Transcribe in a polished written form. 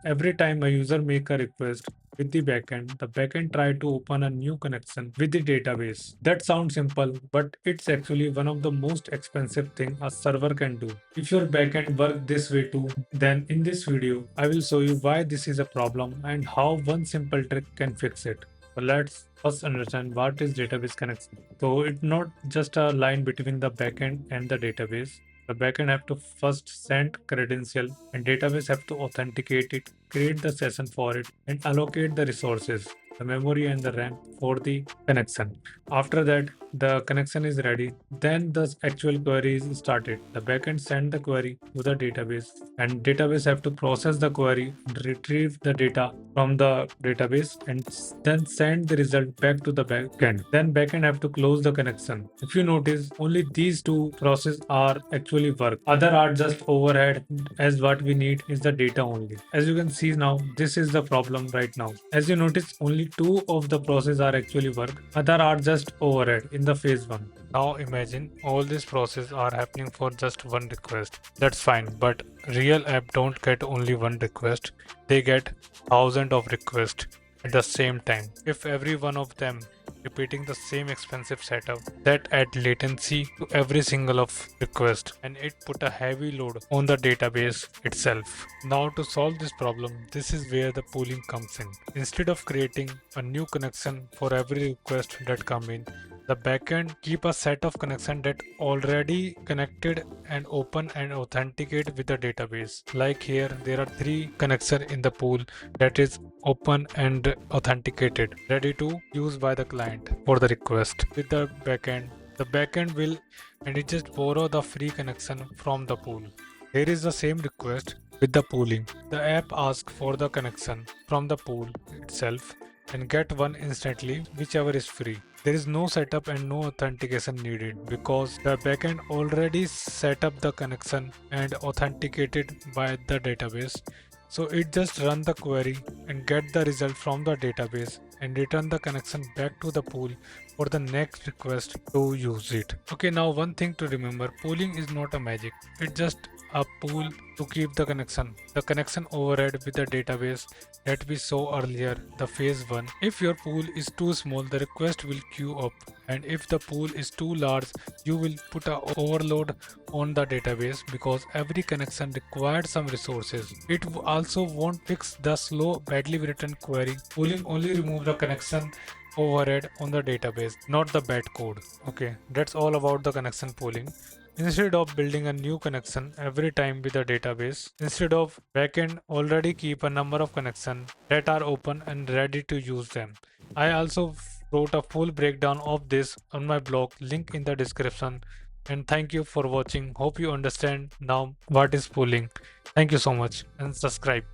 every time a user make a request with the backend try to open a new connection with the database. That sounds simple, but it's actually one of the most expensive thing a server can do. If your backend work this way too, then in this video, I will show you why this is a problem and how one simple trick can fix it. So let's first understand what is database connection. So it's not just a line between the backend and the database. The backend have to first send credential and database have to authenticate it, create the session for it, and allocate the resources, the memory and the RAM for the connection. After that, the connection is ready. Then the actual query is started. The backend send the query to the database, and database have to process the query, retrieve the data from the database, and then send the result back to the backend. Then backend have to close the connection. If you notice, only these two processes are actually work. Other are just overhead, as what we need is the data only. As you can see now, this is the problem right now. As you notice, only two of the processes are actually work. Other are just overhead in the phase one. Now imagine all these processes are happening for just one request. That's fine, but real app don't get only one request. They get thousands of requests at the same time. If every one of them repeating the same expensive setup, that add latency to every single of request, and it put a heavy load on the database itself. Now to solve this problem, this is where the pooling comes in. Instead of creating a new connection for every request that come in, the backend keep a set of connection that already connected and open and authenticate with the database. Like here, there are 3 connection in the pool that is open and authenticated, ready to use by the client for the request. With the backend will and it just borrow the free connection from the pool. Here is the same request with the pooling. The app asks for the connection from the pool itself and get one instantly, whichever is free. There is no setup and no authentication needed because the backend already set up the connection and authenticated by the database. So it just run the query and get the result from the database and return the connection back to the pool for the next request to use it. Okay, now one thing to remember, pooling is not a magic. It's just a pool to keep the connection overhead with the database that we saw earlier, the phase 1. If your pool is too small, the request will queue up, and if the pool is too large, you will put a overload on the database because every connection required some resources. It also won't fix the slow, badly written query. Pooling only remove the connection overhead on the database, not the bad code. Okay, that's all about the connection pooling. Instead of building a new connection every time with a database, instead of backend already keep a number of connections that are open and ready to use them. I also wrote a full breakdown of this on my blog, link in the description. And thank you for watching. Hope you understand now what is pooling. Thank you so much and subscribe.